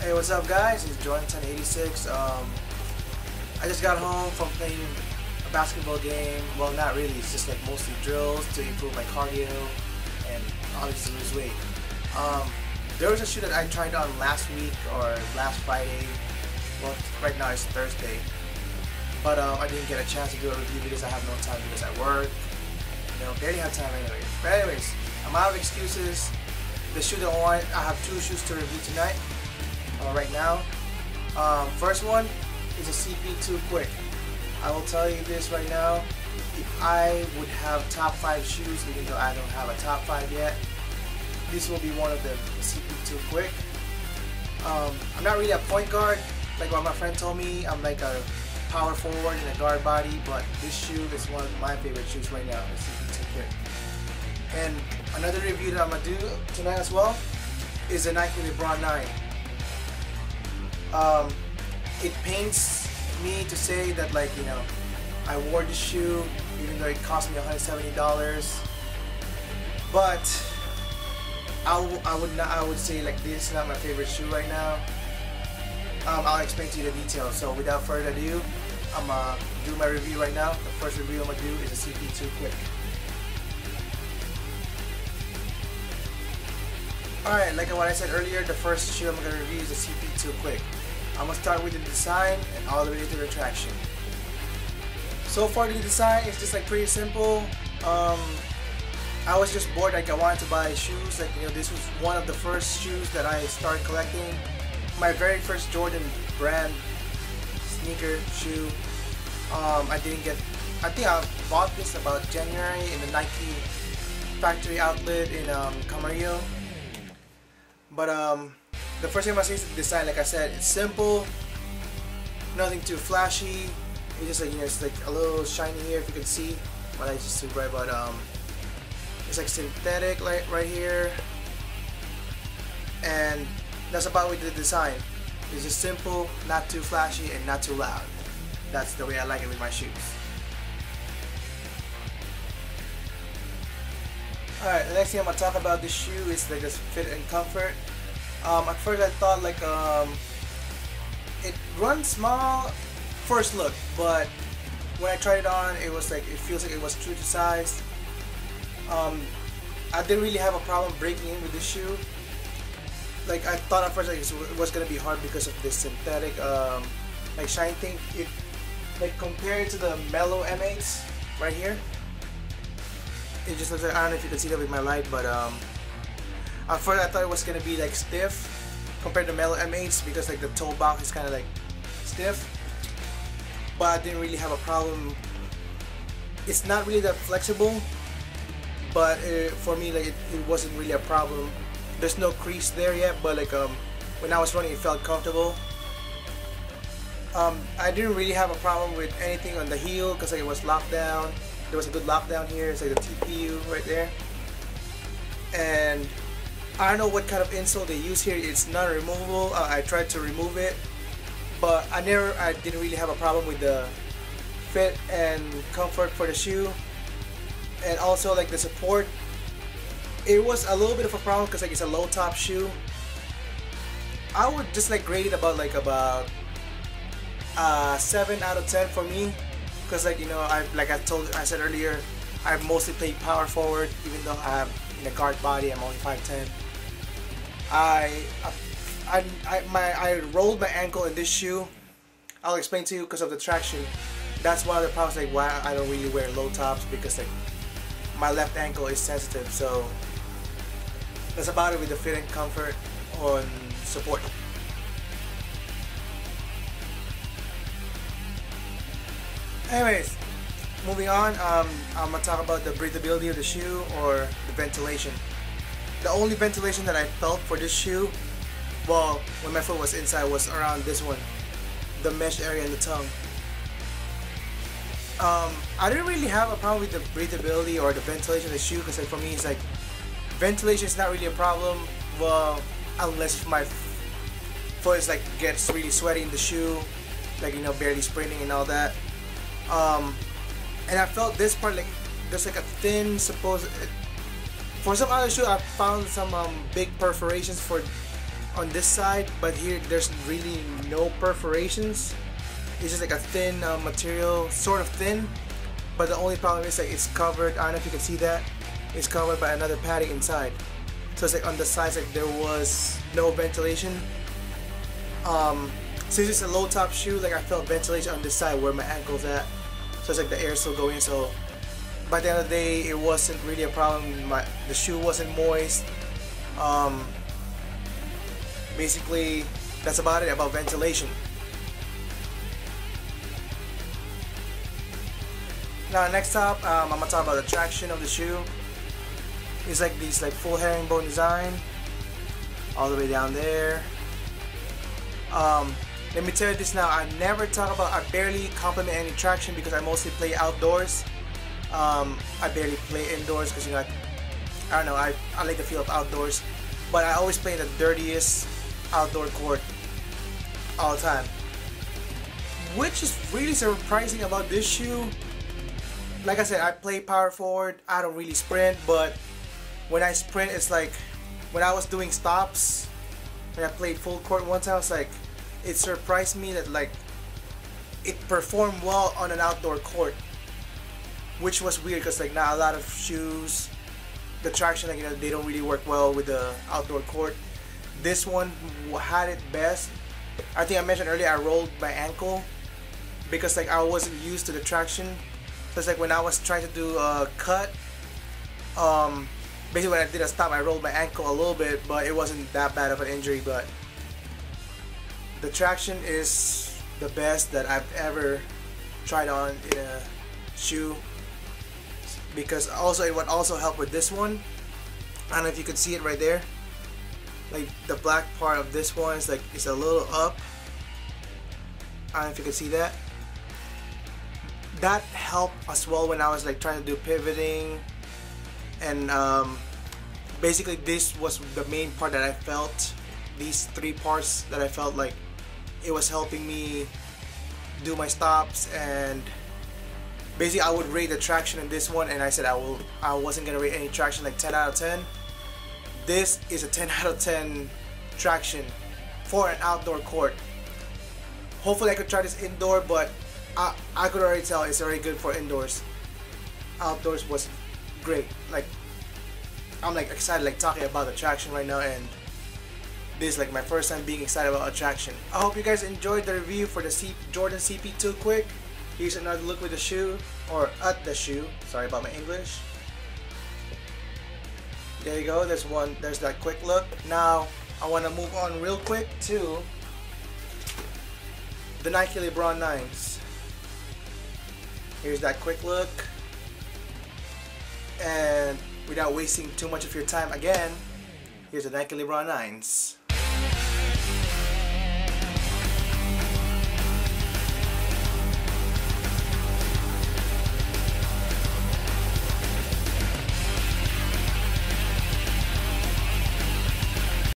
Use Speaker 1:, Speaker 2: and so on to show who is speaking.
Speaker 1: Hey, what's up guys? It's Jordan1086. I just got home from playing a basketball game. Well, not really. It's just like mostly drills to improve my cardio and obviously lose weight. There was a shoe that I tried on last week or last Friday. Well, right now it's Thursday. But I didn't get a chance to do a review because I have no time because I work. Barely have time anyway. But anyways, I'm out of excuses. The shoe that I have two shoes to review tonight. Right now, first one is a CP2 Quick. I will tell you this right now. If I would have top 5 shoes, even though I don't have a top 5 yet, this will be one of them. The CP2 Quick. I'm not really a point guard, like what my friend told me. I'm like a power forward in a guard body, but this shoe is one of my favorite shoes right now, the CP2 Quick. And another review that I'm gonna do tonight as well is a Nike LeBron 9. It pains me to say that, like, I wore this shoe even though it cost me $170, but I would say like this is not my favorite shoe right now. I'll explain to you the details. So without further ado, I'm gonna do my review right now. The first review I'm gonna do is a CP2 Quick. Alright, like what I said earlier, the first shoe I'm gonna review is the CP2 Quick. I'm gonna start with the design and all the way to the traction. So far, the design is just like pretty simple. I was just bored, like I wanted to buy shoes. Like, this was one of the first shoes that I started collecting. My very first Jordan brand sneaker shoe. I think I bought this about January in the Nike factory outlet in Camarillo. But the first thing I see is the design. Like I said, it's simple, nothing too flashy. It's just like, it's like a little shiny here if you can see. But I just see right about it's like synthetic, like right here, and that's about with the design. It's just simple, not too flashy, and not too loud. That's the way I like it with my shoes. Alright, the next thing I'm gonna talk about this shoe is like this fit and comfort. At first I thought like it runs small first look, but when I tried it on, it was like, it feels like it was true to size. I didn't really have a problem breaking in with this shoe. Like, I thought at first like it was gonna be hard because of this synthetic like shiny thing. It, like, compared to the Mellow M8s right here, it just looks like, I don't know if you can see that with my light, but at first I thought it was gonna be like stiff compared to Mellow M8s because like the toe box is kind of like stiff, but I didn't really have a problem. It's not really that flexible, but for me, like, it wasn't really a problem. There's no crease there yet, but like when I was running, it felt comfortable. I didn't really have a problem with anything on the heel because like it was locked down. There was a good lockdown here. It's like the TPU right there, and I don't know what kind of insole they use here. It's not removable. I tried to remove it, but I didn't really have a problem with the fit and comfort for the shoe. And also like the support, it was a little bit of a problem because like it's a low top shoe. I would just like grade it about 7 out of 10 for me, because like I said earlier, I mostly play power forward, even though I'm in a guard body. I'm only 5'10". I rolled my ankle in this shoe. I'll explain to you because of the traction. That's one of the problems, like why I don't really wear low tops, because like my left ankle is sensitive. So that's about it with the fit and comfort on support. Anyways, moving on, I'm gonna talk about the breathability of the shoe, or the ventilation. The only ventilation that I felt for this shoe, well, when my foot was inside, was around this one, the mesh area in the tongue. I didn't really have a problem with the breathability or the ventilation of the shoe, because like for me, it's like ventilation is not really a problem. Well, unless my foot is like gets really sweaty in the shoe, like barely sprinting and all that. And I felt this part, like there's like a thin supposed. For some other shoe, I found some big perforations for on this side, but here there's really no perforations. It's just like a thin material, sort of thin, but the only problem is like it's covered. I don't know if you can see that. It's covered by another padding inside. So it's like on the sides, like there was no ventilation. Since it's a low top shoe, like I felt ventilation on this side where my ankle's at. So it's like the air still going. So by the end of the day, it wasn't really a problem. The shoe wasn't moist. Basically, that's about it about ventilation. Now next up, I'm gonna talk about the traction of the shoe. It's like these like full herringbone design, all the way down there. Let me tell you this now. I never talk about. I barely compliment any traction because I mostly play outdoors. I barely play indoors because, you know, I don't know. I like the feel of outdoors, but I always play in the dirtiest outdoor court all the time. Which is really surprising about this shoe. Like I said, I play power forward. I don't really sprint, but when I sprint, it's like when I was doing stops, when I played full court one time, it's like it surprised me that like it performed well on an outdoor court, which was weird because like not a lot of shoes, the traction, like, you know, they don't really work well with the outdoor court. This one had it best. I think I mentioned earlier I rolled my ankle because like I wasn't used to the traction. So it's like when I was trying to do a cut, basically when I did a stop, I rolled my ankle a little bit, but it wasn't that bad of an injury. But the traction is the best that I've ever tried on in a shoe, because also it would also help with this one. I don't know if you can see it right there, like the black part of this one is like it's a little up. I don't know if you can see that. That helped as well when I was like trying to do pivoting, and basically this was the main part that I felt. These three parts that I felt like it was helping me do my stops. And basically I would rate the traction in this one, and I said I wasn't gonna rate any traction like 10 out of 10. This is a 10 out of 10 traction for an outdoor court. Hopefully I could try this indoor, but I could already tell it's already good for indoors. Outdoors was great. Like I'm like excited like talking about the traction right now, and this is like my first time being excited about a traction. I hope you guys enjoyed the review for the Jordan CP2 Quick. Here's another look with the shoe, or at the shoe. Sorry about my English. There you go. There's that quick look. Now I want to move on real quick to the Nike LeBron 9s. Here's that quick look, and without wasting too much of your time again, here's the Nike LeBron 9s.